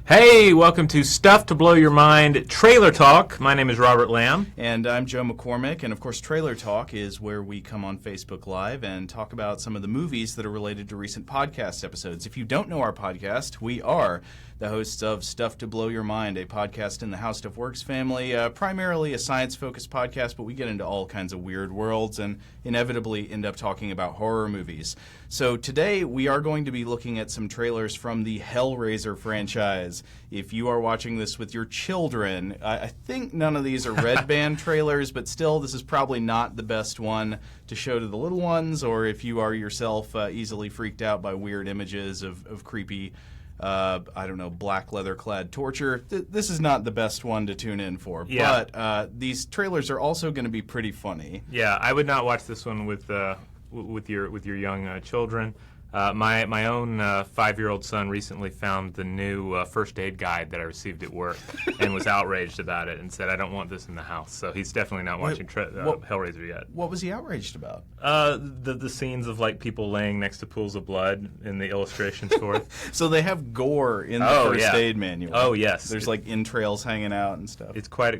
Hey, welcome to Stuff to Blow Your Mind Trailer Talk. My name is Robert Lamb. And I'm Joe McCormick. And of course, Trailer Talk is where we come on Facebook Live and talk about some of the movies that are related to recent podcast episodes. If you don't know our podcast, we are the hosts of Stuff to Blow Your Mind, a podcast in the How Stuff Works family, primarily a science-focused podcast, but we get into all kinds of weird worlds and inevitably end up talking about horror movies. So today we are going to be looking at some trailers from the Hellraiser franchise. If you are watching this with your children, I think none of these are red band trailers, but still this is probably not the best one to show to the little ones, or if you are yourself easily freaked out by weird images of creepy black leather-clad torture. This is not the best one to tune in for. Yeah. But these trailers are also going to be pretty funny. Yeah, I would not watch this one with your young children. My own 5-year-old son recently found the new first aid guide that I received at work and was outraged about it and said, I don't want this in the house. So he's definitely not watching Hellraiser yet. What was he outraged about? The scenes of like people laying next to pools of blood in the illustrations for it. So they have gore in the first aid manual. Oh, yes. There's like entrails hanging out and stuff. It's quite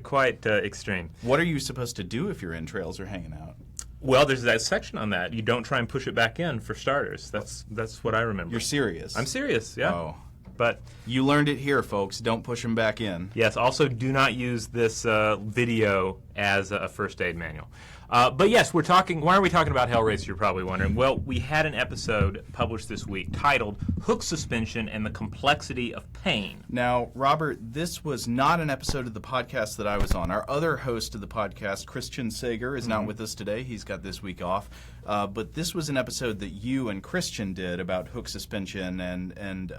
extreme. What are you supposed to do if your entrails are hanging out? Well, there's that section on that. You don't try and push it back in, for starters. That's what I remember. You're serious? I'm serious, yeah. Oh. But you learned it here, folks. Don't push them back in. Yes, also do not use this video as a first aid manual. But yes, why are we talking about Hellraiser, you're probably wondering. Well, we had an episode published this week titled Hook Suspension and the Complexity of Pain. Now, Robert, this was not an episode of the podcast that I was on. Our other host of the podcast, Christian Sager, is not with us today. He's got this week off. But this was an episode that you and Christian did about hook suspension. And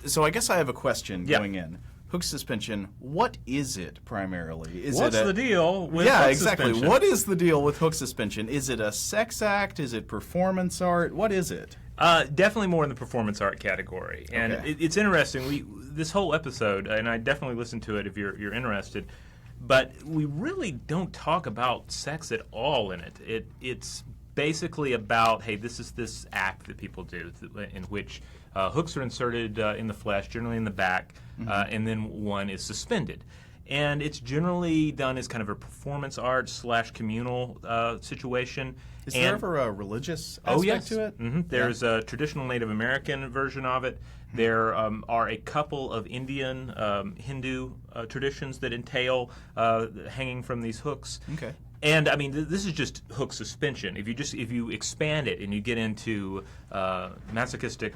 so I guess I have a question going in. Hook suspension, what is it primarily? What's the deal with hook suspension? What is the deal with hook suspension? Is it a sex act? Is it performance art? What is it? Definitely more in the performance art category. And it's interesting. This whole episode, and I definitely listen to it if you're interested, but we really don't talk about sex at all in it. It's basically about, hey, this is this act that people do in which hooks are inserted in the flesh, generally in the back, and then one is suspended. And it's generally done as kind of a performance art / communal situation. Is there ever a religious aspect to it? Mm-hmm. There's a traditional Native American version of it. There are a couple of Indian, Hindu traditions that entail hanging from these hooks. Okay. And I mean, this is just hook suspension. If you expand it and you get into masochistic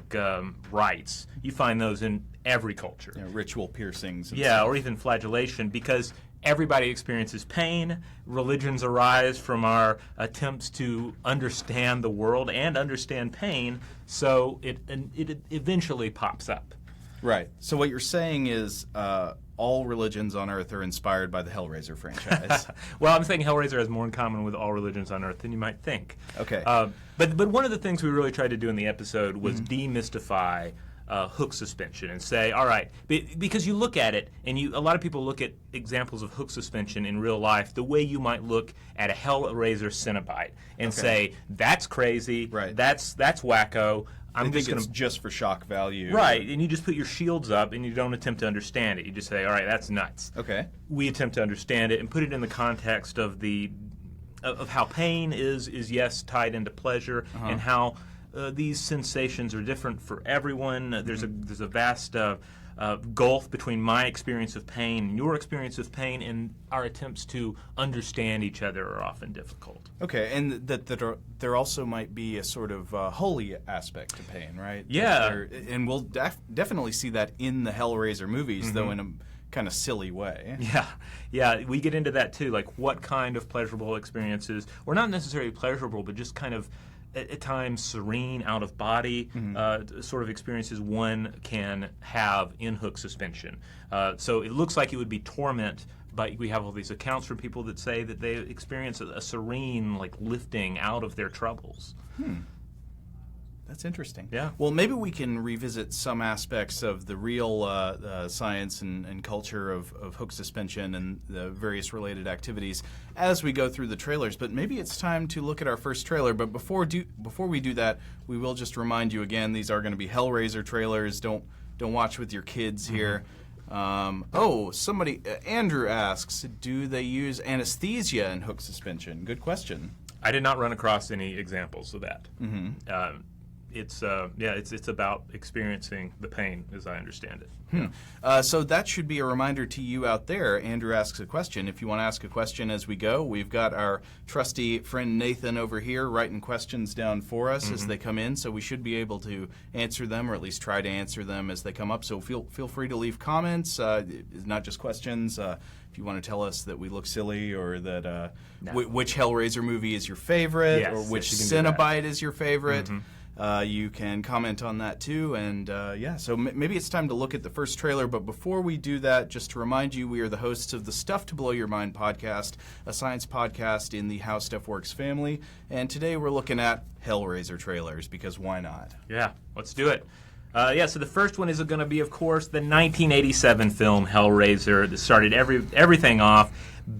rites, you find those in every culture. Yeah, ritual piercings. And or even flagellation, because everybody experiences pain. Religions arise from our attempts to understand the world and understand pain. So it eventually pops up. Right. So what you're saying is all religions on Earth are inspired by the Hellraiser franchise. Well, I'm saying Hellraiser has more in common with all religions on Earth than you might think. Okay. But one of the things we really tried to do in the episode was demystify hook suspension and say, all right, because you look at it, and a lot of people look at examples of hook suspension in real life the way you might look at a Hellraiser Cenobite and say, that's crazy, that's wacko. I think it's just for shock value. Right, and you just put your shields up and you don't attempt to understand it. You just say, all right, that's nuts. Okay. We attempt to understand it and put it in the context of how pain is yes, tied into pleasure, and how these sensations are different for everyone. There's a vast gulf between my experience of pain and your experience of pain, and our attempts to understand each other are often difficult. Okay, and that there also might be a sort of holy aspect to pain, right? Yeah. And we'll definitely see that in the Hellraiser movies, though in a kind of silly way. Yeah, we get into that too, like what kind of pleasurable experiences, or not necessarily pleasurable, but just kind of at times serene, out of body sort of experiences one can have in hook suspension. So it looks like it would be torment, but we have all these accounts from people that say that they experience a serene, like lifting out of their troubles. That's interesting. Yeah. Well, maybe we can revisit some aspects of the real science and culture of hook suspension and the various related activities as we go through the trailers. But maybe it's time to look at our first trailer. But before we do that, we will just remind you again, these are going to be Hellraiser trailers. Don't don't watch with your kids here. Andrew asks, do they use anesthesia in hook suspension? Good question. I did not run across any examples of that. It's about experiencing the pain, as I understand it. So that should be a reminder to you out there. Andrew asks a question. If you want to ask a question as we go, we've got our trusty friend Nathan over here writing questions down for us as they come in, so we should be able to answer them, or at least try to answer them as they come up. So feel free to leave comments, not just questions. If you want to tell us that we look silly, or that which Hellraiser movie is your favorite, or which Cenobite is your favorite. You can comment on that too, and so maybe it's time to look at the first trailer, but before we do that, just to remind you, we are the hosts of the Stuff to Blow Your Mind podcast, a science podcast in the How Stuff Works family, and today we're looking at Hellraiser trailers, because why not? Yeah, let's do it. So the first one is going to be, of course, the 1987 film Hellraiser that started everything off,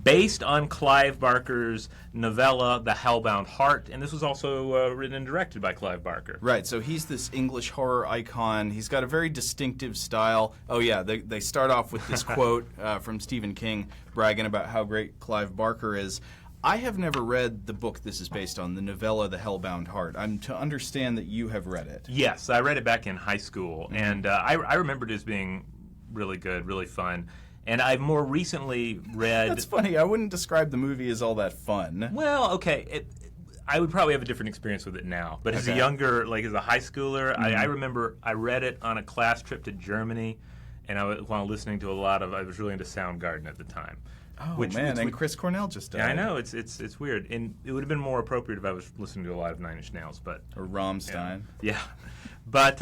based on Clive Barker's novella, The Hellbound Heart, and this was also written and directed by Clive Barker. Right, so he's this English horror icon. He's got a very distinctive style. Oh yeah, they start off with this quote from Stephen King bragging about how great Clive Barker is. I have never read the book this is based on, the novella, The Hellbound Heart. I'm to understand that you have read it. Yes, I read it back in high school, and I remembered it as being really good, really fun. And I've more recently read... That's funny. I wouldn't describe the movie as all that fun. Well, okay. I would probably have a different experience with it now. But as a younger, as a high schooler, I remember I read it on a class trip to Germany, and while listening to I was really into Soundgarden at the time. Oh, and Chris Cornell just died. Yeah, I know. It's weird. And it would have been more appropriate if I was listening to a lot of Nine Inch Nails. Or Rammstein. Yeah. But...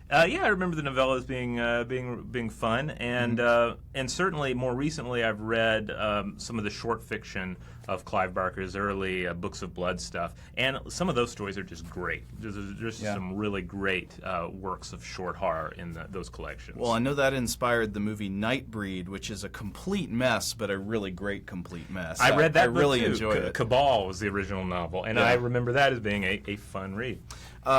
I remember the novella as being fun, and certainly more recently I've read some of the short fiction of Clive Barker's early Books of Blood stuff, and some of those stories are just great. There's some really great works of short horror in those collections. Well, I know that inspired the movie Nightbreed, which is a complete mess, but a really great complete mess. I read that I book really too. enjoyed it. Cabal was the original novel, and I remember that as being a fun read.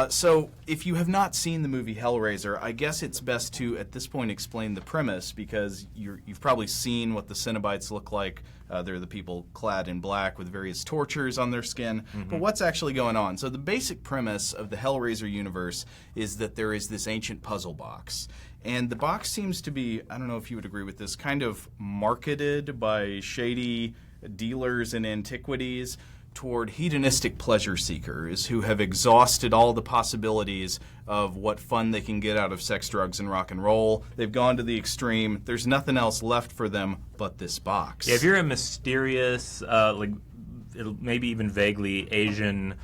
So if you have not seen the movie Hellraiser, I guess it's best to, at this point, explain the premise, because you've probably seen what the Cenobites look like. They're the people clad in black with various tortures on their skin. But what's actually going on? So the basic premise of the Hellraiser universe is that there is this ancient puzzle box. And the box seems to be, I don't know if you would agree with this, kind of marketed by shady dealers in antiquities toward hedonistic pleasure seekers who have exhausted all the possibilities of what fun they can get out of sex, drugs, and rock and roll. They've gone to the extreme. There's nothing else left for them but this box. Yeah, if you're a mysterious, maybe even vaguely Asian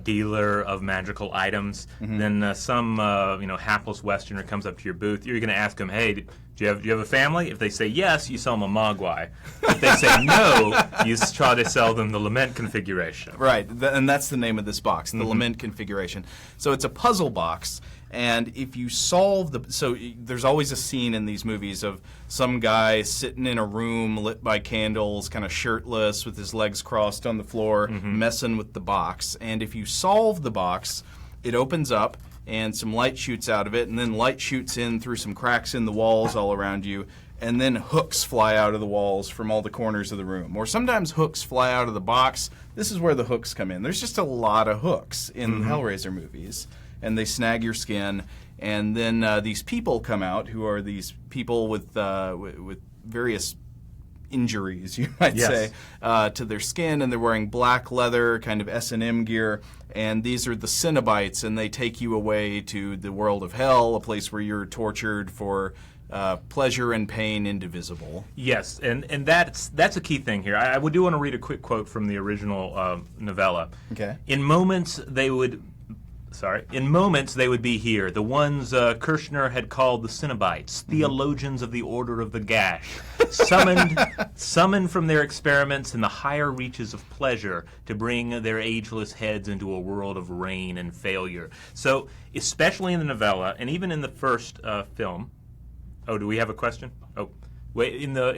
dealer of magical items, then some hapless Westerner comes up to your booth, you're going to ask them, hey, do you have a family? If they say yes, you sell them a mogwai. If they say no, you try to sell them the Lament configuration. Right, and that's the name of this box, the Lament configuration. So it's a puzzle box, and if you solve so there's always a scene in these movies of some guy sitting in a room lit by candles, kind of shirtless with his legs crossed on the floor, messing with the box. And if you solve the box, it opens up, and some light shoots out of it, and then light shoots in through some cracks in the walls all around you, and then hooks fly out of the walls from all the corners of the room. Or sometimes hooks fly out of the box. This is where the hooks come in. There's just a lot of hooks in Hellraiser movies, and they snag your skin, and then these people come out, who are these people with various injuries, you might say, to their skin, and they're wearing black leather, kind of S&M gear, and these are the Cenobites, and they take you away to the world of hell, a place where you're tortured for pleasure and pain indivisible. Yes, and that's a key thing here. I do want to read a quick quote from the original novella. Okay. In moments they would be here, the ones Kirshner had called the Cenobites, theologians of the Order of the Gash, summoned from their experiments in the higher reaches of pleasure to bring their ageless heads into a world of rain and failure. So, especially in the novella, and even in the first film... Oh, do we have a question? Oh, In the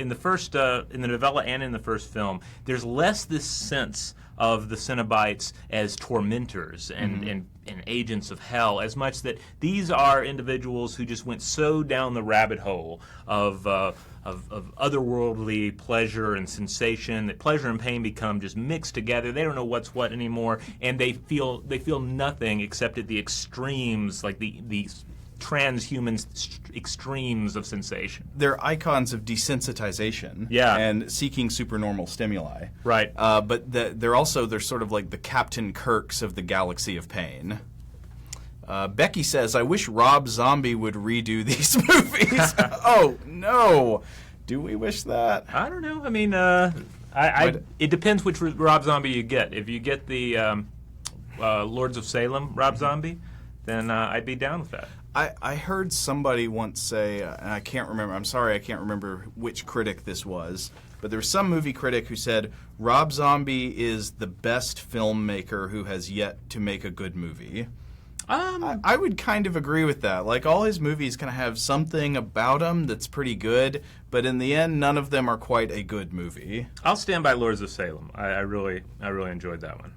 novella and in the first film, there's less this sense of the Cenobites as tormentors and agents of hell, as much that these are individuals who just went so down the rabbit hole of otherworldly pleasure and sensation that pleasure and pain become just mixed together. They don't know what's what anymore, and they feel nothing except at the extremes, like the transhuman extremes of sensation. They're icons of desensitization, and seeking supernormal stimuli. Right. But they're sort of like the Captain Kirks of the galaxy of pain. Becky says, "I wish Rob Zombie would redo these movies." Oh no, do we wish that? I don't know. I mean, it depends which Rob Zombie you get. If you get the Lords of Salem Rob Zombie, then I'd be down with that. I heard somebody once say, and I can't remember, I'm sorry I can't remember which critic this was, but there was some movie critic who said, Rob Zombie is the best filmmaker who has yet to make a good movie. I would kind of agree with that. Like, all his movies kind of have something about them that's pretty good, but in the end, none of them are quite a good movie. I'll stand by Lords of Salem. I really enjoyed that one.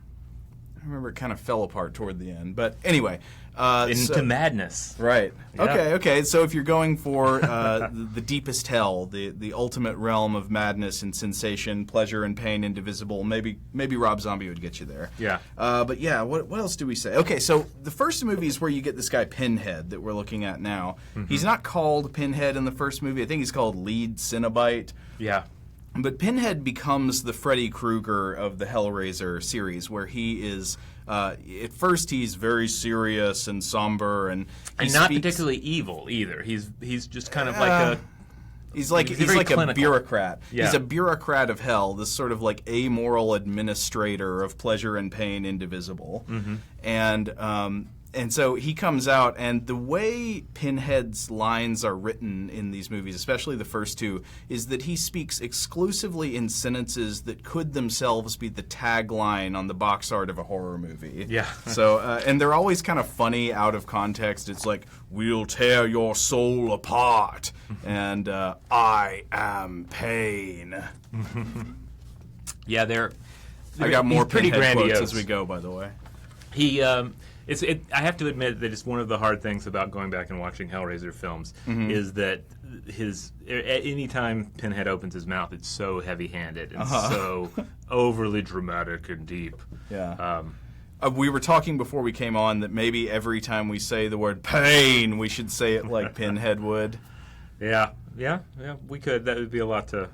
I remember it kind of fell apart toward the end, but anyway. Into madness. Right. Yeah. Okay. So if you're going for the deepest hell, the ultimate realm of madness and sensation, pleasure and pain indivisible, maybe Rob Zombie would get you there. Yeah. But yeah, what else do we say? Okay, so the first movie is where you get this guy Pinhead that we're looking at now. Mm-hmm. He's not called Pinhead in the first movie. I think he's called Lead Cenobite. Yeah. But Pinhead becomes the Freddy Krueger of the Hellraiser series, where he is, at first he's very serious and somber, and not particularly evil either. He's just kind of like a... He's like a bureaucrat. Yeah. He's a bureaucrat of hell, this sort of like amoral administrator of pleasure and pain indivisible. Mm-hmm. And so he comes out, and the way Pinhead's lines are written in these movies, especially the first two, is that he speaks exclusively in sentences that could themselves be the tagline on the box art of a horror movie. Yeah. So, and they're always kind of funny out of context. It's like, "We'll tear your soul apart," and "I am pain." Yeah, I got more pretty Pinhead grandiose quotes as we go, by the way. I have to admit that it's one of the hard things about going back and watching Hellraiser films is that any time Pinhead opens his mouth, it's so heavy-handed and so overly dramatic and deep. Yeah. We were talking before we came on that maybe every time we say the word pain, we should say it like Pinhead would. Yeah, we could. That would be a lot to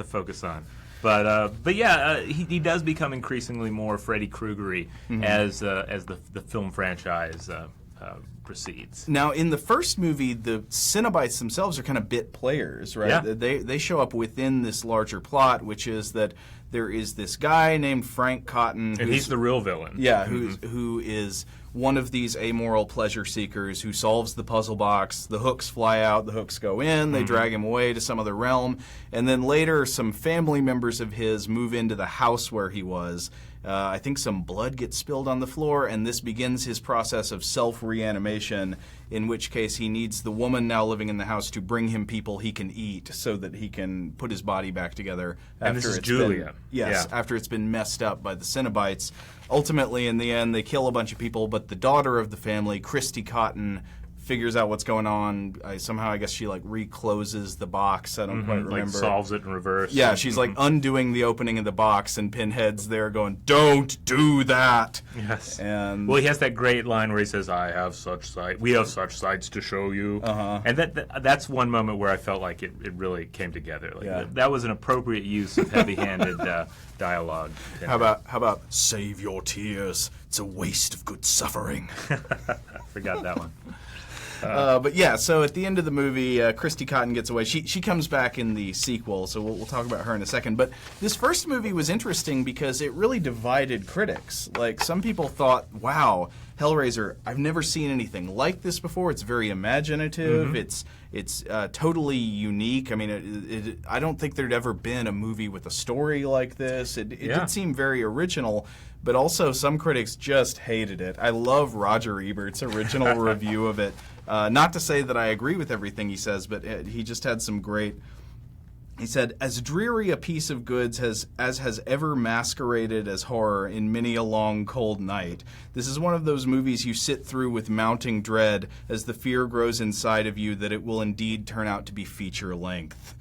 focus on. But yeah, he does become increasingly more Freddy Krueger-y as the film franchise proceeds. Now, in the first movie, the Cenobites themselves are kind of bit players, right? Yeah. They show up within this larger plot, which is that there is this guy named Frank Cotton, and he's the real villain. Yeah, who is one of these amoral pleasure seekers who solves the puzzle box. The hooks fly out, the hooks go in, they drag him away to some other realm, and then later some family members of his move into the house where he was. I think some blood gets spilled on the floor, and this begins his process of self-reanimation, in which case he needs the woman now living in the house to bring him people he can eat so that he can put his body back together. And this is Julia. After it's been messed up by the Cenobites. Ultimately, in the end, they kill a bunch of people, but the daughter of the family, Christy Cotton, figures out what's going on. I guess she like recloses the box. I don't quite remember. Like solves it in reverse. Yeah, she's like undoing the opening of the box, and Pinhead's there going, "Don't do that." Yes. And well, he has that great line where he says, "I have such sight. We have such sights to show you." And that's one moment where I felt like it really came together. Like that was an appropriate use of heavy-handed dialogue. How about save your tears? It's a waste of good suffering. I forgot that one. But yeah, so at the end of the movie, Christy Cotton gets away. She comes back in the sequel, so we'll talk about her in a second. But this first movie was interesting because it really divided critics. Like, some people thought, wow, Hellraiser, I've never seen anything like this before. It's very imaginative. It's totally unique. I mean, I don't think there'd ever been a movie with a story like this. It did seem very original. But also, some critics just hated it. I love Roger Ebert's original review of it. Not to say that I agree with everything he says, but he just had some great He said, as dreary a piece of goods as has ever masqueraded as horror in many a long, cold night. This is one of those movies you sit through with mounting dread as the fear grows inside of you that it will indeed turn out to be feature length.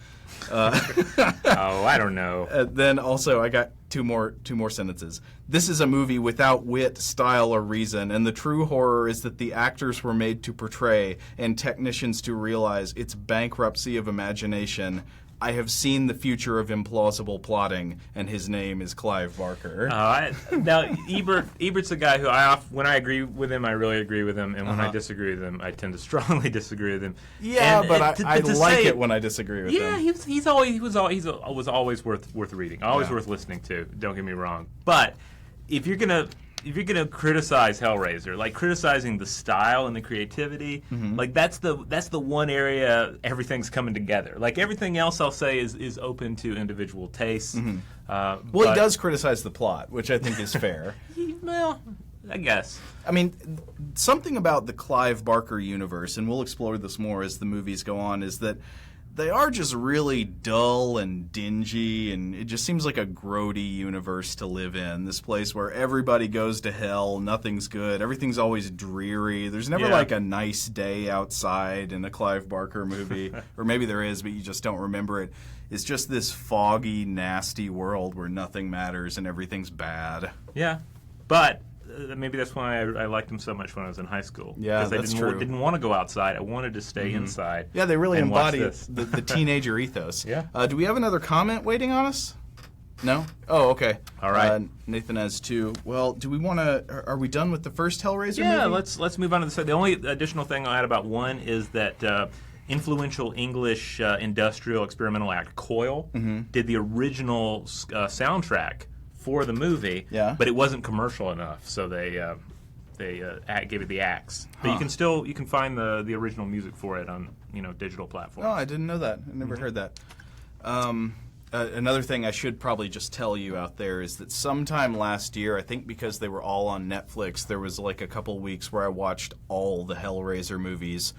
I don't know. Then also, I got two more sentences. This is a movie without wit, style, or reason, and the true horror is that the actors were made to portray and technicians to realize its bankruptcy of imagination. I have seen the future of implausible plotting, and his name is Clive Barker. Now, Ebert's a guy who when I agree with him, I really agree with him, and when I disagree with him, I tend to strongly disagree with him. Yeah, but I like it when I disagree with him. Yeah, he was always worth reading, always worth listening to. Don't get me wrong, but if you're gonna criticize Hellraiser, like criticizing the style and the creativity, like that's the one area everything's coming together. Like everything else, I'll say is open to individual tastes. Well, he does criticize the plot, which I think is fair. Well, I guess. I mean, something about the Clive Barker universe, and we'll explore this more as the movies go on, is that they are just really dull and dingy, and it just seems like a grody universe to live in. This place where everybody goes to hell, nothing's good, everything's always dreary. There's never like a nice day outside in a Clive Barker movie, or maybe there is, but you just don't remember it. It's just this foggy, nasty world where nothing matters and everything's bad. Yeah, but maybe that's why I liked him so much when I was in high school. Yeah, that's true. I didn't want to go outside. I wanted to stay inside. Yeah, they really embody the teenager ethos. Yeah. Do we have another comment waiting on us? No? Oh, okay. All right. Nathan has two. Well, do we want to... Are we done with the first Hellraiser movie? Yeah, let's move on to the second. The only additional thing I'll add about one is that influential English industrial experimental act Coil did the original soundtrack for the movie, but it wasn't commercial enough, so they gave it the axe. But you can find the original music for it on digital platforms. Oh, I didn't know that. I never heard that. Another thing I should probably just tell you out there is that sometime last year, I think because they were all on Netflix, there was like a couple weeks where I watched all the Hellraiser movies.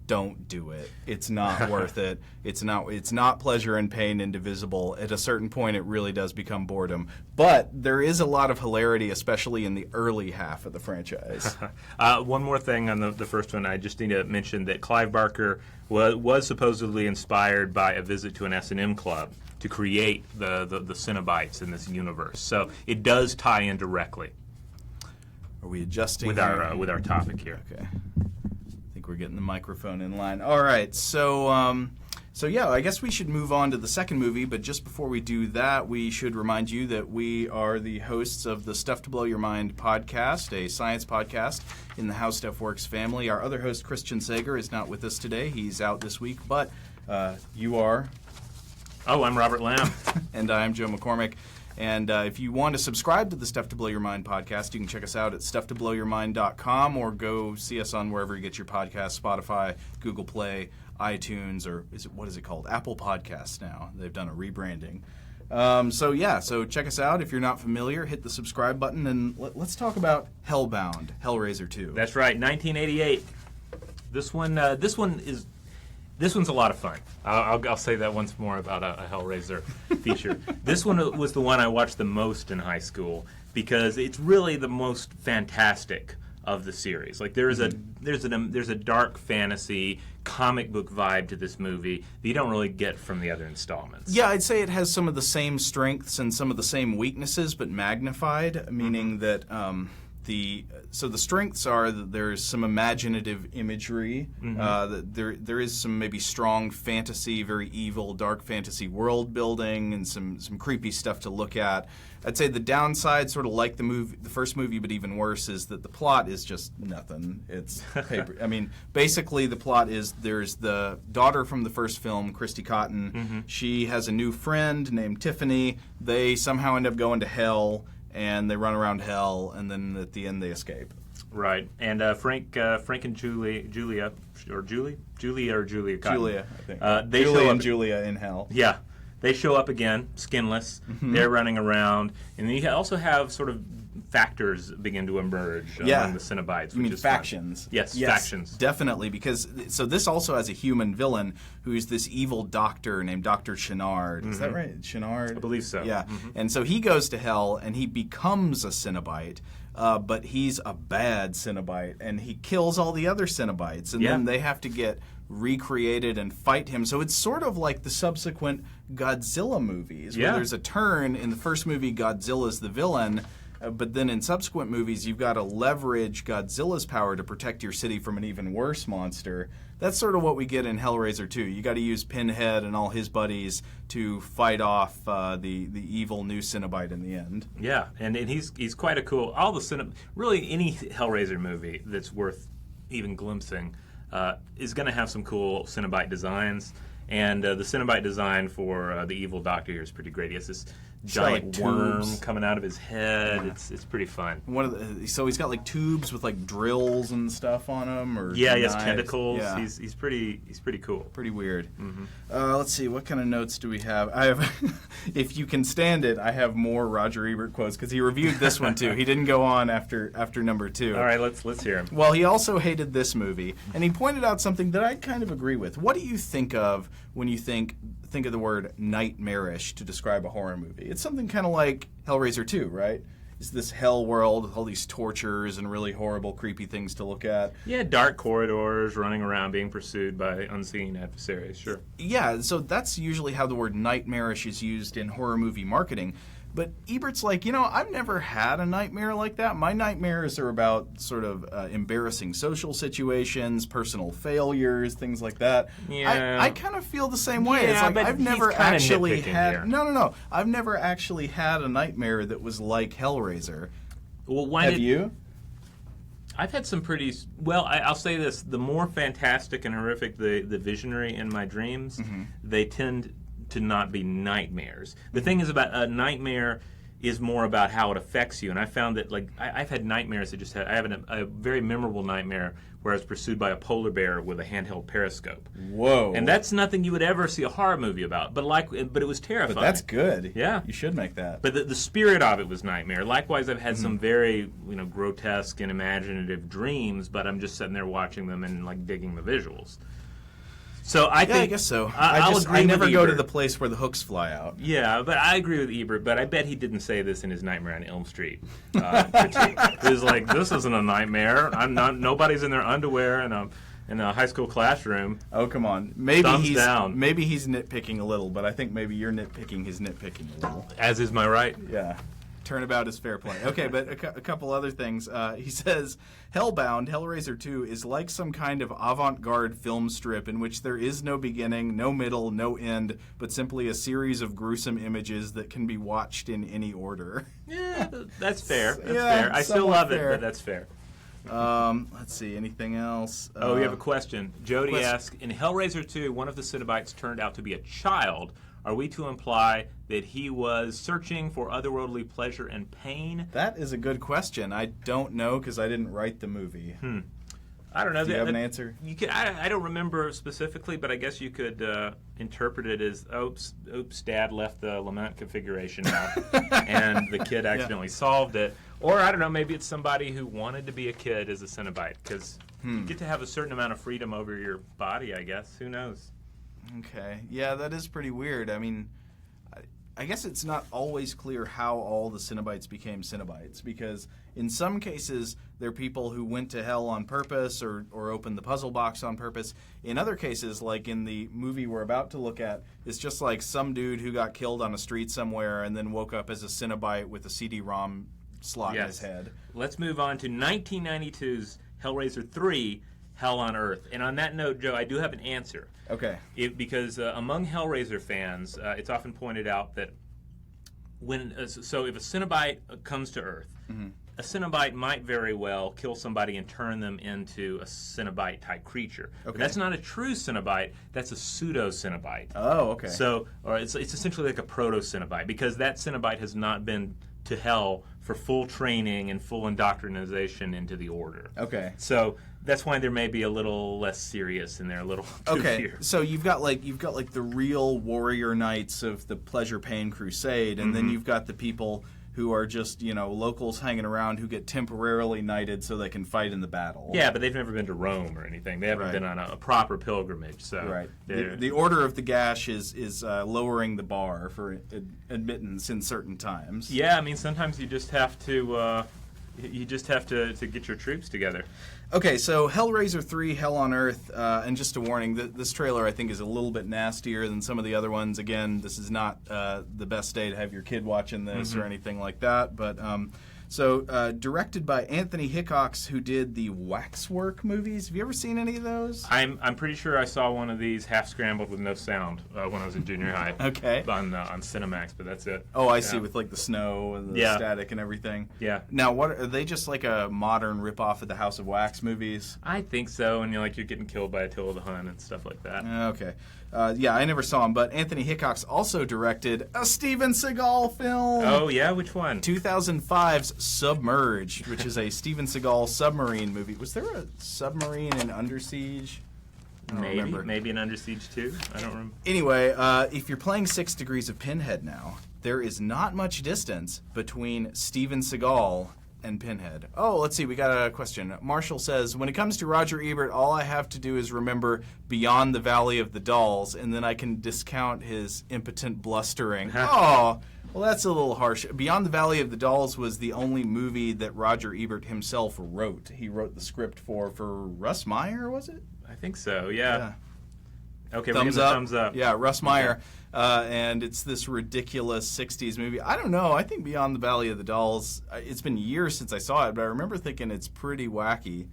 Don't do it. It's not worth it. It's not pleasure and pain indivisible. At a certain point, it really does become boredom. But there is a lot of hilarity, especially in the early half of the franchise. One more thing on the first one. I just need to mention that Clive Barker was supposedly inspired by a visit to an S&M club to create the Cenobites in this universe. So it does tie in directly. Are we adjusting with our topic here? Okay. We're getting the microphone in line. All right, so yeah, I guess we should move on to the second movie, but just before we do that, we should remind you that we are the hosts of the Stuff to Blow Your Mind podcast, a science podcast in the How Stuff Works family. Our other host, Christian Sager, is not with us today. He's out this week, but you are... Oh, I'm Robert Lamb. And I'm Joe McCormick. And if you want to subscribe to the Stuff to Blow Your Mind podcast, you can check us out at stufftoblowyourmind.com or go see us on wherever you get your podcasts, Spotify, Google Play, iTunes, or what is it called? Apple Podcasts now. They've done a rebranding. So check us out. If you're not familiar, hit the subscribe button, and let's talk about Hellbound, Hellraiser II. That's right, 1988. This one's a lot of fun. I'll say that once more about a Hellraiser feature. This one was the one I watched the most in high school because it's really the most fantastic of the series. Like there's a dark fantasy comic book vibe to this movie that you don't really get from the other installments. Yeah, I'd say it has some of the same strengths and some of the same weaknesses, but magnified, meaning that the strengths are that there's some imaginative imagery, that there is some maybe strong fantasy, very evil, dark fantasy world building, and some creepy stuff to look at. I'd say the downside, sort of like the first movie, but even worse, is that the plot is just nothing. It's paper. I mean, basically the plot is there's the daughter from the first film, Christy Cotton. She has a new friend named Tiffany. They somehow end up going to hell, and they run around hell, and then at the end they escape. Right, and Frank and Julia Cotton. Julia, I think. They Julie show and up, Julia in hell. Yeah, they show up again, skinless. They're running around, and then you also have sort of factors begin to emerge among the Cenobites. You mean is factions? Fun. Yes, factions. Definitely, because so this also has a human villain who is this evil doctor named Dr. Chenard. Is that right? Chenard? I believe so. Yeah. And so he goes to hell and he becomes a Cenobite. But he's a bad Cenobite, and he kills all the other Cenobites, and then they have to get recreated and fight him. So it's sort of like the subsequent Godzilla movies, where there's a turn. In the first movie, Godzilla's the villain, but then in subsequent movies, you've got to leverage Godzilla's power to protect your city from an even worse monster. That's sort of what we get in Hellraiser 2. You got to use Pinhead and all his buddies to fight off the evil new Cenobite in the end. Yeah, and he's quite a cool. Really, any Hellraiser movie that's worth even glimpsing is going to have some cool Cenobite designs. And the Cenobite design for the evil doctor here is pretty great. He has this giant worm coming out of his head. Yeah. It's pretty fun. So he's got like tubes with like drills and stuff on him, or he has tentacles. Yeah. He's pretty cool. Pretty weird. Let's see, what kind of notes do we have? I have, if you can stand it, I have more Roger Ebert quotes because he reviewed this one too. He didn't go on after number 2. All right, let's hear him. Well, he also hated this movie, and he pointed out something that I kind of agree with. What do you think of when you think of the word nightmarish to describe a horror movie? It's something kind of like Hellraiser 2, right? It's this hell world with all these tortures and really horrible, creepy things to look at. Yeah, dark corridors, running around, being pursued by unseen adversaries, sure. Yeah, so that's usually how the word nightmarish is used in horror movie marketing. But Ebert's like, I've never had a nightmare like that. My nightmares are about sort of embarrassing social situations, personal failures, things like that. Yeah. I kind of feel the same way. Yeah, it's like but I've never actually had... Here. No. I've never actually had a nightmare that was like Hellraiser. Well, have you? I've had some pretty... Well, I'll say this. The more fantastic and horrific the visionary in my dreams, they tend to not be nightmares. The thing is about a nightmare is more about how it affects you. And I found that, like, I've had nightmares that just had... I have a very memorable nightmare where I was pursued by a polar bear with a handheld periscope. Whoa. And that's nothing you would ever see a horror movie about. But it was terrifying. But that's good. Yeah. You should make that. But the spirit of it was nightmare. Likewise, I've had some very, grotesque and imaginative dreams, but I'm just sitting there watching them and, like, digging the visuals. So I think, I guess so. I never go to the place where the hooks fly out. Yeah, but I agree with Ebert. But I bet he didn't say this in his Nightmare on Elm Street critique. He was like, "This isn't a nightmare. Nobody's in their underwear in a high school classroom." Oh, come on. Maybe Thumbs down. Maybe he's nitpicking a little, but I think maybe you're nitpicking his nitpicking a little. As is my right. Yeah. Turnabout is fair play. Okay, but a couple other things. He says, Hellbound, Hellraiser 2, is like some kind of avant-garde film strip in which there is no beginning, no middle, no end, but simply a series of gruesome images that can be watched in any order. Yeah, that's fair. That's fair. I still love it, but that's fair. Let's see, anything else? We have a question. Jody asks, in Hellraiser 2, one of the Cenobites turned out to be a child. Are we to imply that he was searching for otherworldly pleasure and pain? That is a good question. I don't know because I didn't write the movie. I don't know. Do you have an answer? You could. I don't remember specifically, but I guess you could interpret it as, oops, Dad left the lament configuration out, and the kid accidentally solved it. Or, I don't know, maybe it's somebody who wanted to be a kid as a Cenobite, because you get to have a certain amount of freedom over your body, I guess. Who knows? Okay. Yeah, that is pretty weird. I mean, I guess it's not always clear how all the Cenobites became Cenobites, because in some cases, they're people who went to hell on purpose or opened the puzzle box on purpose. In other cases, like in the movie we're about to look at, it's just like some dude who got killed on a street somewhere and then woke up as a Cenobite with a CD-ROM slot in his head. Let's move on to 1992's Hellraiser 3, Hell on Earth. And on that note, Joe, I do have an answer. Okay. Because among Hellraiser fans, it's often pointed out that so if a Cenobite comes to Earth, a Cenobite might very well kill somebody and turn them into a Cenobite-type creature. Okay. But that's not a true Cenobite. That's a pseudo-Cenobite. Oh, okay. So it's essentially like a proto-Cenobite, because that Cenobite has not been to hell for full training and full indoctrination into the order. Okay. So that's why they may be a little less serious and they're a little goofier. Okay. So you've got like the real warrior knights of the Pleasure Pain Crusade, and then you've got the people who are just, locals hanging around who get temporarily knighted so they can fight in the battle. Yeah, but they've never been to Rome or anything. They haven't been on a proper pilgrimage. So right. The Order of the Gash is lowering the bar for admittance in certain times. Yeah, I mean, sometimes you just have to get your troops together. Okay, so Hellraiser 3, Hell on Earth, and just a warning, this trailer I think is a little bit nastier than some of the other ones. Again, this is not the best day to have your kid watching this or anything like that, but directed by Anthony Hickox, who did the Waxwork movies. Have you ever seen any of those? I'm pretty sure I saw one of these half scrambled with no sound when I was in junior high. Okay. On Cinemax, but that's it. Oh, I see, with like the snow and the static and everything. Yeah. Now, what are they, just like a modern ripoff of the House of Wax movies? I think so, and you're getting killed by Attila the Hun and stuff like that. Okay. I never saw him, but Anthony Hickox also directed a Steven Seagal film. Oh, yeah? Which one? 2005's Submerged, which is a Steven Seagal submarine movie. Was there a submarine in Under Siege? Maybe in Under Siege 2. I don't remember. Anyway, if you're playing 6 Degrees of Pinhead now, there is not much distance between Steven Seagal and Pinhead. Oh, let's see, we got a question. Marshall says, when it comes to Roger Ebert, all I have to do is remember Beyond the Valley of the Dolls, and then I can discount his impotent blustering. Oh, well, that's a little harsh. Beyond the Valley of the Dolls was the only movie that Roger Ebert himself wrote. He wrote the script for Russ Meyer, was it? I think so, yeah. Okay, thumbs up. Yeah, Russ Meyer. And it's this ridiculous 60s movie. I don't know. I think Beyond the Valley of the Dolls, it's been years since I saw it, but I remember thinking it's pretty wacky.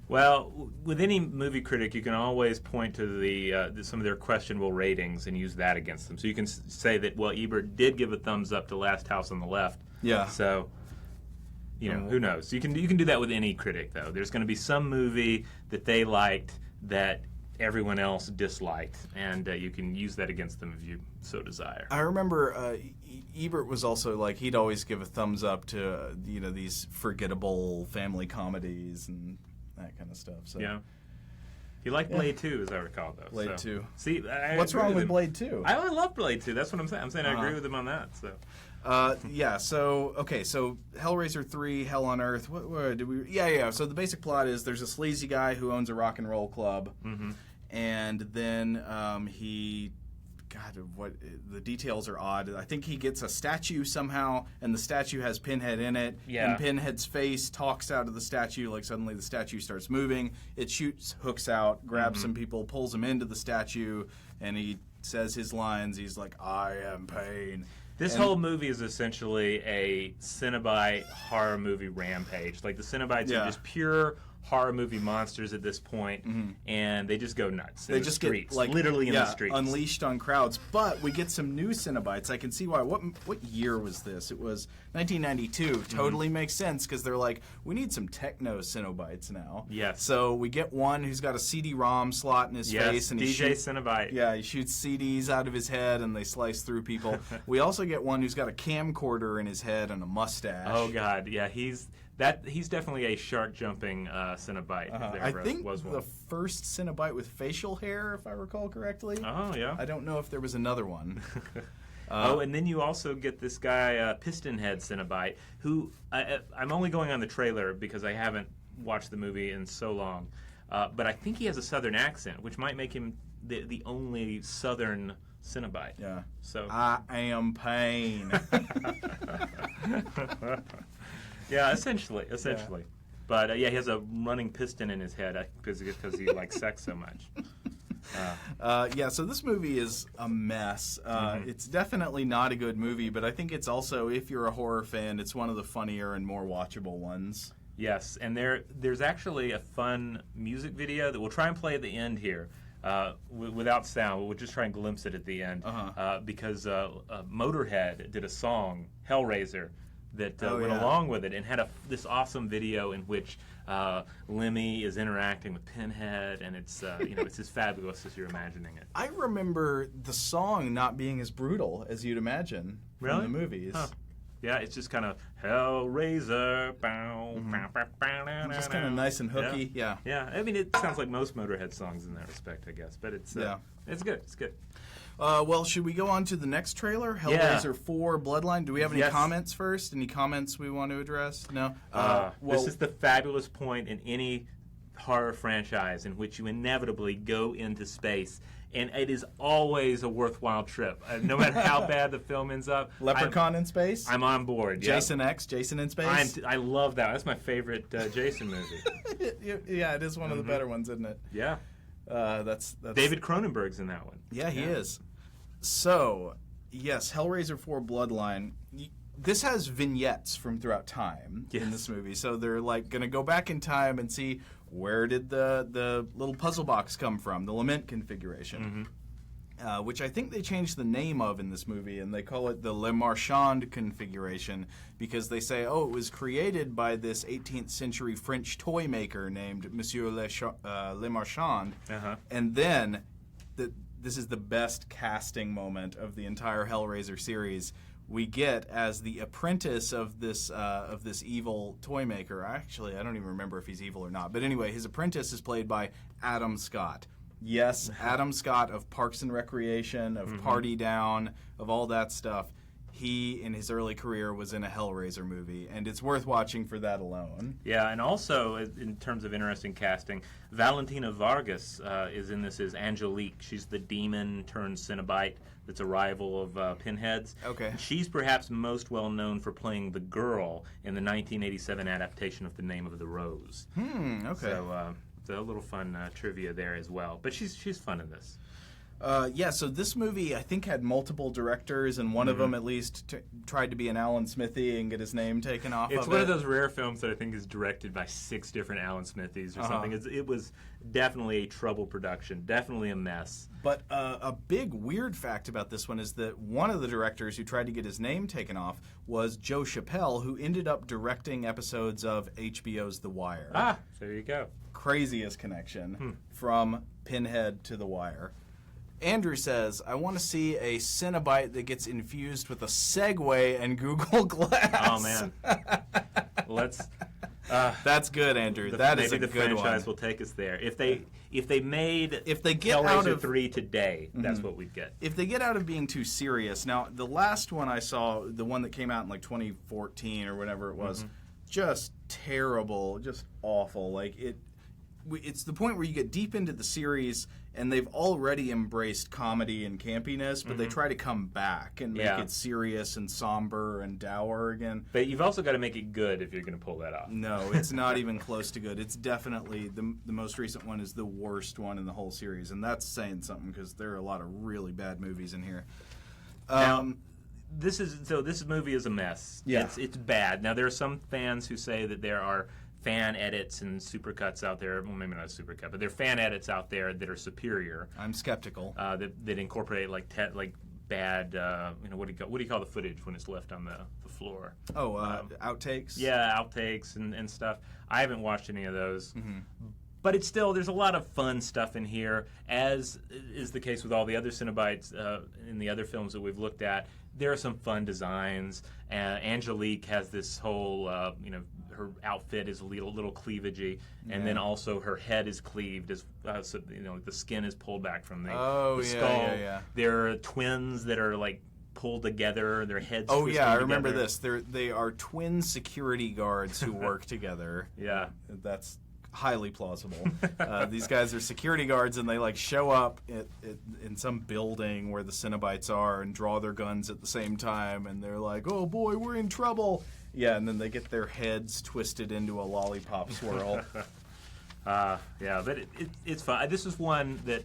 Well, with any movie critic, you can always point to some of their questionable ratings and use that against them. So you can say that, well, Ebert did give a thumbs up to Last House on the Left. Yeah. So, who knows? You can do that with any critic, though. There's going to be some movie that they liked that everyone else disliked, and you can use that against them if you so desire. I remember Ebert was also he'd always give a thumbs up to these forgettable family comedies and that kind of stuff. So yeah, he liked Blade 2, as I recall, though. Blade 2. See, what's wrong with Blade 2? I love Blade 2. That's what I'm saying. I'm saying I agree with him on that. So. So Hellraiser 3, Hell on Earth. What did we? Yeah. So the basic plot is there's a sleazy guy who owns a rock and roll club, and then the details are odd. I think he gets a statue somehow, and the statue has Pinhead in it. Yeah. And Pinhead's face talks out of the statue. Suddenly the statue starts moving. It shoots hooks out, grabs some people, pulls them into the statue, and he says his lines. He's like, "I am pain." This whole movie is essentially a Cenobite horror movie rampage. The Cenobites are just pure horror movie monsters at this point, and they just go nuts. They just streets, get literally in the streets, unleashed on crowds. But we get some new Cenobites. I can see why. What year was this? It was 1992. Totally makes sense because they're like, we need some techno Cenobites now. Yes. So we get one who's got a CD-ROM slot in his face, and DJ Cenobite. Yeah, he shoots CDs out of his head, and they slice through people. We also get one who's got a camcorder in his head and a mustache. Oh God, yeah, he's definitely a shark jumping Cenobite. I think the first Cenobite with facial hair, if I recall correctly. Oh yeah. I don't know if there was another one. And then you also get this guy, Piston Head Cenobite, who I'm only going on the trailer because I haven't watched the movie in so long. But I think he has a southern accent, which might make him the only southern Cenobite. Yeah. So I am pain. Yeah, essentially. Yeah. But he has a running piston in his head because he likes sex so much. So this movie is a mess. It's definitely not a good movie, but I think it's also, if you're a horror fan, it's one of the funnier and more watchable ones. Yes, and there's actually a fun music video that we'll try and play at the end here. Without sound, we'll just try and glimpse it at the end because Motorhead did a song, Hellraiser, that went along with it and had this awesome video in which Lemmy is interacting with Pinhead, and it's it's as fabulous as you're imagining it. I remember the song not being as brutal as you'd imagine from the movies. Huh. Yeah, it's just kind of Hellraiser, just kind of nice and hooky. Yeah. I mean, it sounds like most Motorhead songs in that respect, I guess, but it's good. It's good. Well, should we go on to the next trailer, Hellraiser 4 Bloodline? Do we have any comments first? Any comments we want to address? No? This is the fabulous point in any horror franchise in which you inevitably go into space, and it is always a worthwhile trip. No matter how bad the film ends up. Leprechaun in space? I'm on board. Jason X, Jason in space? I love that. That's my favorite Jason movie. Yeah, it is one of the better ones, isn't it? Yeah. That's David Cronenberg's in that one. Yeah, he is. So, yes, Hellraiser 4 Bloodline. This has vignettes from throughout time in this movie. So they're like going to go back in time and see where did the little puzzle box come from, the lament configuration, which I think they changed the name of in this movie, and they call it the Le Marchand configuration because they say, oh, it was created by this 18th century French toy maker named Monsieur Le Marchand, and then this is the best casting moment of the entire Hellraiser series. We get as the apprentice of this evil toy maker. Actually, I don't even remember if he's evil or not. But anyway, his apprentice is played by Adam Scott. Yes, Adam Scott of Parks and Recreation, of Party Down, of all that stuff. He, in his early career, was in a Hellraiser movie, and it's worth watching for that alone. Yeah, and also, in terms of interesting casting, Valentina Vargas is in this as Angelique. She's the demon turned Cenobite that's a rival of Pinhead's. Okay. She's perhaps most well known for playing the girl in the 1987 adaptation of The Name of the Rose. Okay. So, a little fun trivia there as well. But she's fun in this. So this movie, I think, had multiple directors, and one of them at least tried to be an Alan Smithy and get his name taken off of it. It's one of those rare films that I think is directed by 6 different Alan Smithies or something. It was definitely a trouble production, definitely a mess. But a big weird fact about this one is that one of the directors who tried to get his name taken off was Joe Chappelle, who ended up directing episodes of HBO's The Wire. Ah, there you go. Craziest connection from Pinhead to The Wire. Andrew says, I want to see a Cenobite that gets infused with a Segway and Google Glass. Oh, man. That's good, Andrew. That is a good one. Maybe the franchise will take us there. If they get out Hellraiser of 3 today, that's what we'd get. If they get out of being too serious. Now, the last one I saw, the one that came out in like 2014 or whatever it was, just terrible, just awful. Like it's the point where you get deep into the series and they've already embraced comedy and campiness, but they try to come back and make it serious and somber and dour again. But you've also got to make it good if you're going to pull that off. No, it's not even close to good. It's definitely, the most recent one is the worst one in the whole series, and that's saying something because there are a lot of really bad movies in here. This movie is a mess. Yeah. It's bad. Now, there are some fans who say that there are fan edits and supercuts out there. Well, maybe not a supercut, but there are fan edits out there that are superior. I'm skeptical. That incorporate bad. What do you call the footage when it's left on the floor? Outtakes. Yeah, outtakes and stuff. I haven't watched any of those. But it's still, there's a lot of fun stuff in here, as is the case with all the other Cenobites in the other films that we've looked at. There are some fun designs. Angelique has this whole, her outfit is a little cleavagey, and then also her head is cleaved, as the skin is pulled back from the skull. Yeah. There are twins that are like pulled together, their heads. Oh yeah, I remember this. They are twin security guards who work together. Yeah, that's highly plausible. These guys are security guards, and they like show up in some building where the Cenobites are and draw their guns at the same time, and they're like, "Oh boy, we're in trouble!" Yeah, and then they get their heads twisted into a lollipop swirl. But it's fun. This is one that,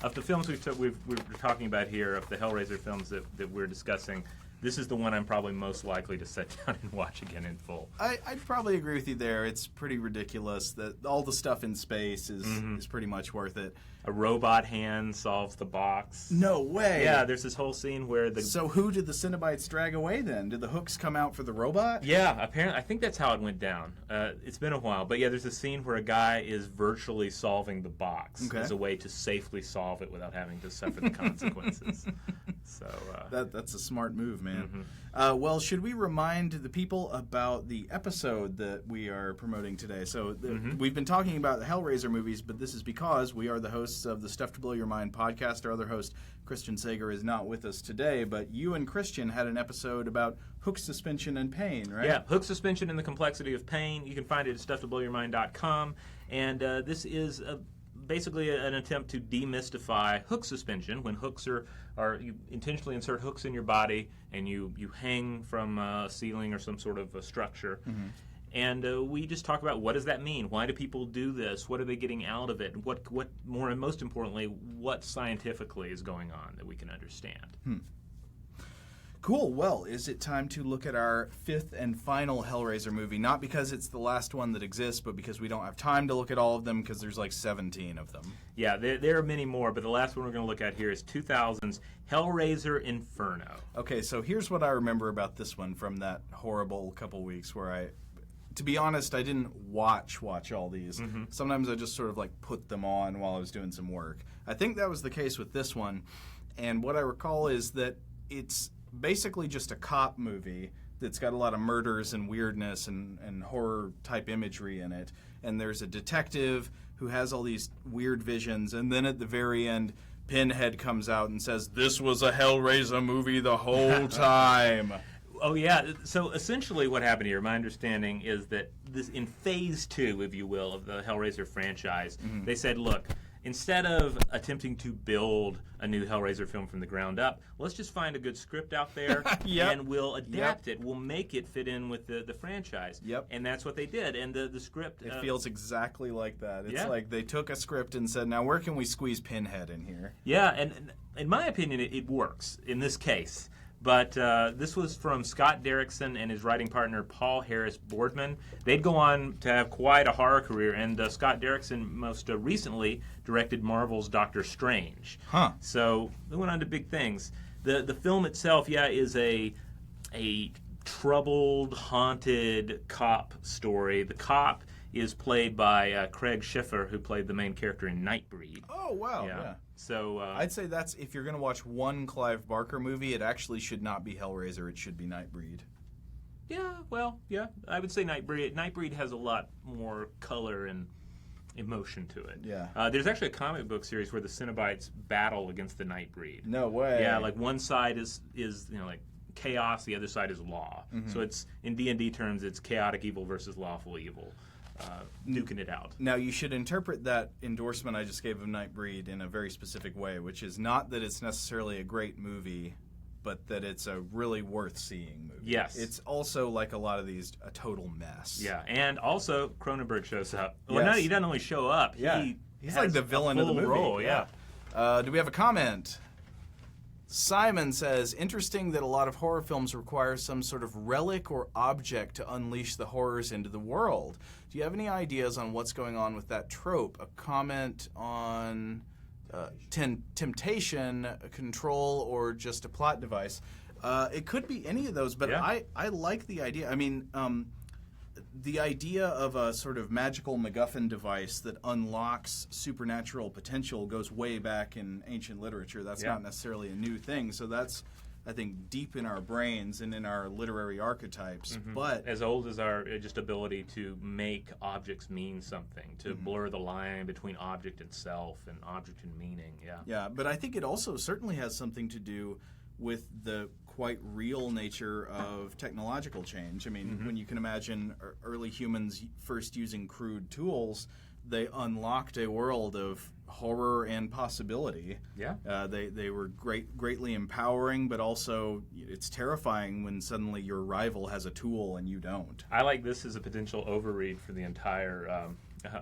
of the films we're talking about here, of the Hellraiser films that we're discussing, this is the one I'm probably most likely to sit down and watch again in full. I'd probably agree with you there. It's pretty ridiculous that all the stuff in space is pretty much worth it. A robot hand solves the box. No way. Yeah, there's this whole scene where So who did the Cenobites drag away then? Did the hooks come out for the robot? Yeah, apparently. I think that's how it went down. It's been a while. But yeah, there's a scene where a guy is virtually solving the box as a way to safely solve it without having to suffer the consequences. So that's a smart move, man. Well, should we remind the people about the episode that we are promoting today? So we've been talking about the Hellraiser movies, but this is because we are the hosts of the Stuff to Blow Your Mind podcast. Our other host, Christian Sager, is not with us today, but you and Christian had an episode about hook suspension and pain, right? Yeah, hook suspension and the complexity of pain. You can find it at stufftoblowyourmind.com, and this is basically an attempt to demystify hook suspension. When hooks are you intentionally insert hooks in your body and you hang from a ceiling or some sort of a structure. And we just talk about what does that mean? Why do people do this? What are they getting out of it? What more and most importantly, what scientifically is going on that we can understand? Cool. Well, is it time to look at our fifth and final Hellraiser movie? Not because it's the last one that exists, but because we don't have time to look at all of them because there's like 17 of them. Yeah, there are many more, but the last one we're going to look at here is 2000's Hellraiser Inferno. Okay, so here's what I remember about this one from that horrible couple weeks where to be honest, I didn't watch all these. Sometimes I just sort of like put them on while I was doing some work. I think that was the case with this one, and what I recall is that it's basically just a cop movie that's got a lot of murders and weirdness and horror-type imagery in it. And there's a detective who has all these weird visions, and then at the very end, Pinhead comes out and says, "This was a Hellraiser movie the whole time." Oh, yeah. So essentially what happened here, my understanding, is that this in phase 2, if you will, of the Hellraiser franchise, they said, look, instead of attempting to build a new Hellraiser film from the ground up, let's just find a good script out there and we'll adapt it. We'll make it fit in with the franchise. And that's what they did. And the script... It feels exactly like that. It's like they took a script and said, now where can we squeeze Pinhead in here? Yeah, and in my opinion, it works in this case. But this was from Scott Derrickson and his writing partner Paul Harris Boardman. They'd go on to have quite a horror career, and Scott Derrickson most recently directed Marvel's Doctor Strange. So they went on to big things. The film itself, is a troubled, haunted cop story. The cop is played by Craig Schiffer, who played the main character in Nightbreed. Oh, wow. Yeah. So I'd say that's, if you're going to watch one Clive Barker movie, it actually should not be Hellraiser. It should be Nightbreed. I would say Nightbreed. Nightbreed has a lot more color and emotion to it. There's actually a comic book series where the Cenobites battle against the Nightbreed. No way. Yeah, like one side is like chaos, the other side is law. So it's, in D&D terms, it's chaotic evil versus lawful evil. Duking it out. Now, you should interpret that endorsement I just gave of Nightbreed in a very specific way, which is not that it's necessarily a great movie, but that it's a really worth seeing movie. Yes. It's also, like a lot of these, a total mess. Yeah, and also Cronenberg shows up. Well, no, he doesn't only show up. He's like the villain of the movie. Role, do we have a comment? Simon says, interesting that a lot of horror films require some sort of relic or object to unleash the horrors into the world. Do you have any ideas on what's going on with that trope? A comment on temptation, control, or just a plot device? It could be any of those, but I like the idea. I mean, the idea of a sort of magical MacGuffin device that unlocks supernatural potential goes way back in ancient literature. That's not necessarily a new thing. So that's, I think, deep in our brains and in our literary archetypes. But as old as our just ability to make objects mean something, to blur the line between object and self and object and meaning. Yeah, but I think it also certainly has something to do with the quite real nature of technological change. I mean, when you can imagine early humans first using crude tools, they unlocked a world of horror and possibility. They were greatly empowering, but also it's terrifying when suddenly your rival has a tool and you don't. I like this as a potential overread for the entire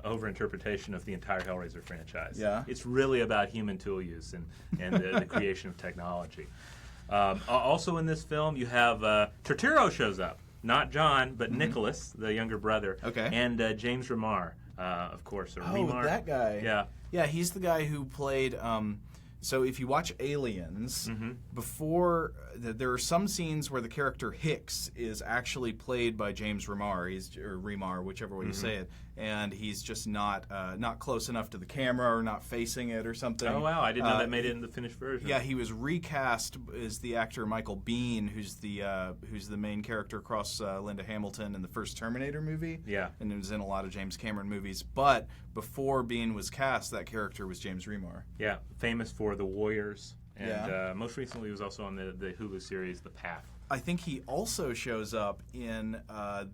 overinterpretation of the entire Hellraiser franchise. It's really about human tool use and the creation of technology. Also in this film, you have Turturro shows up. Not John, but Nicholas, the younger brother. And James Remar, of course. Remar. That guy. Yeah, he's the guy who played... so if you watch Aliens, before... there are some scenes where the character Hicks is actually played by James Remar, or Remar, whichever way you say it. and he's just not close enough to the camera or not facing it or something. Oh wow, I didn't know that made it in the finished version. Yeah, he was recast as the actor Michael Biehn, who's the main character across Linda Hamilton in the first Terminator movie. Yeah, and it was in a lot of James Cameron movies. But before Biehn was cast, that character was James Remar. Yeah, famous for The Warriors, and most recently he was also on the Hulu series The Path. I think he also shows up in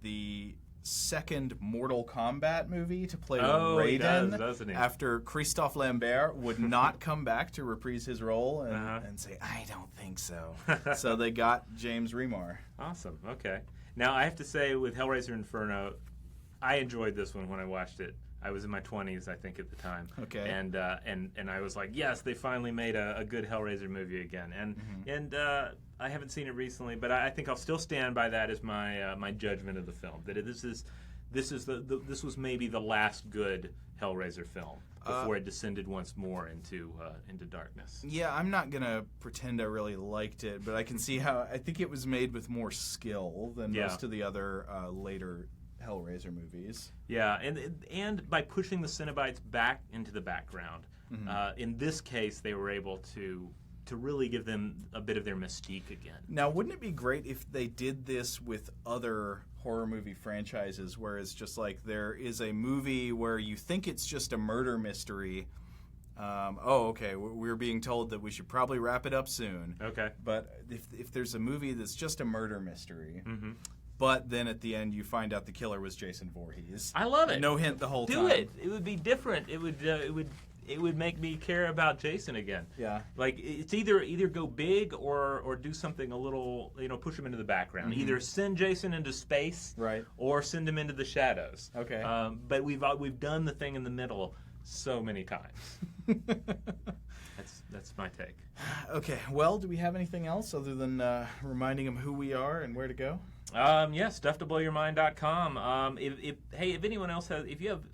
the second Mortal Kombat movie to play Raiden. He does, doesn't he? After Christophe Lambert would not come back to reprise his role and say, I don't think so. So they got James Remar. Awesome. Okay. Now I have to say, with Hellraiser Inferno, I enjoyed this one when I watched it. I was in my 20s, I think, at the time. Okay. And I was like, yes, they finally made a good Hellraiser movie again. And I haven't seen it recently, but I think I'll still stand by that as my judgment of the film. That this was maybe the last good Hellraiser film before it descended once more into darkness. Yeah, I'm not gonna pretend I really liked it, but I can see how I think it was made with more skill than most of the other later Hellraiser movies. Yeah, and by pushing the Cenobites back into the background, in this case, they were able to really give them a bit of their mystique again. Now, wouldn't it be great if they did this with other horror movie franchises, where it's just like there is a movie where you think it's just a murder mystery. Okay, we're being told that we should probably wrap it up soon. Okay. But if there's a movie that's just a murder mystery, but then at the end you find out the killer was Jason Voorhees. I love it. No hint the whole time. Do it. It would be different. It would make me care about Jason again. Yeah. Like, it's either go big or do something a little, push him into the background. Either send Jason into space, right, or send him into the shadows. Okay. But we've done the thing in the middle so many times. That's my take. Okay. Well, do we have anything else other than reminding them who we are and where to go? StuffToBlowYourMind.com. If anyone else if you have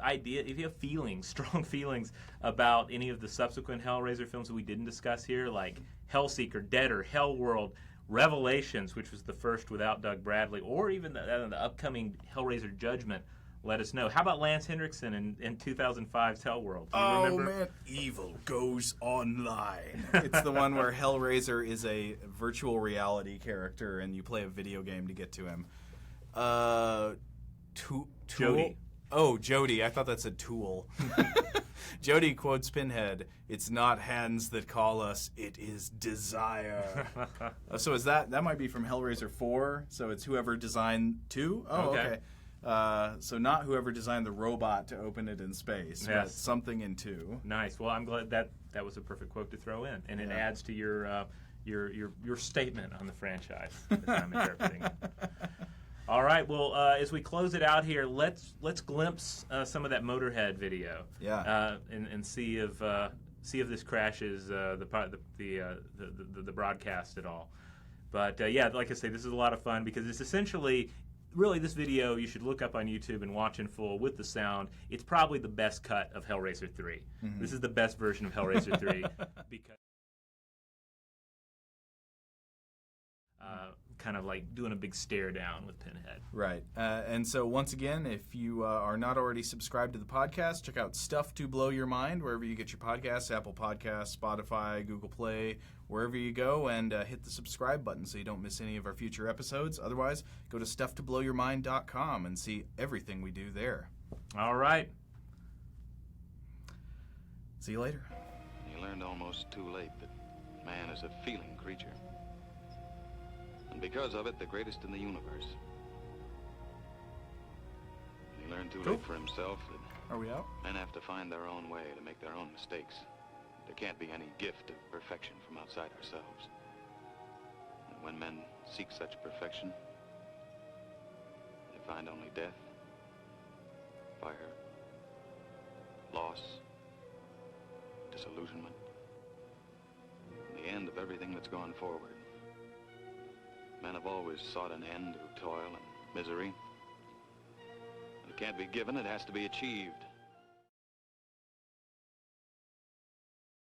feelings, strong feelings about any of the subsequent Hellraiser films that we didn't discuss here, like Hellseeker, Deader, Hellworld, Revelations, which was the first without Doug Bradley, or even the upcoming Hellraiser Judgment, let us know. How about Lance Henriksen in 2005's Hellworld? Do you remember? Man, evil goes online. It's the one where Hellraiser is a virtual reality character, and you play a video game to get to him. Jody. Oh, Jody. I thought that said Tool. Jody quotes Pinhead, "It's not hands that call us, it is desire." So is that might be from Hellraiser 4, so it's whoever designed 2? Oh, okay. So not whoever designed the robot to open it in space, but something in 2. Nice. Well, I'm glad that was a perfect quote to throw in, and it adds to your statement on the franchise, as I'm interpreting it. All right. Well, as we close it out here, let's glimpse some of that Motorhead video. Yeah. And see if this crashes the broadcast at all. But like I say, this is a lot of fun because it's essentially. Really, this video you should look up on YouTube and watch in full with the sound. It's probably the best cut of Hellraiser 3. This is the best version of Hellraiser 3 because kind of like doing a big stare down with Pinhead. Right. And so once again, if you are not already subscribed to the podcast, check out Stuff to Blow Your Mind wherever you get your podcasts, Apple Podcasts, Spotify, Google Play, wherever you go, and hit the subscribe button so you don't miss any of our future episodes. Otherwise, go to StuffToBlowYourMind.com and see everything we do there. All right. See you later. You learned almost too late that man is a feeling creature. And because of it, the greatest in the universe. He learned too late for himself that Are we out? men have to find their own way to make their own mistakes. There can't be any gift of perfection from outside ourselves. And when men seek such perfection, they find only death, fire, loss, disillusionment, and the end of everything that's gone forward. Men have always sought an end to toil and misery. It can't be given, it has to be achieved.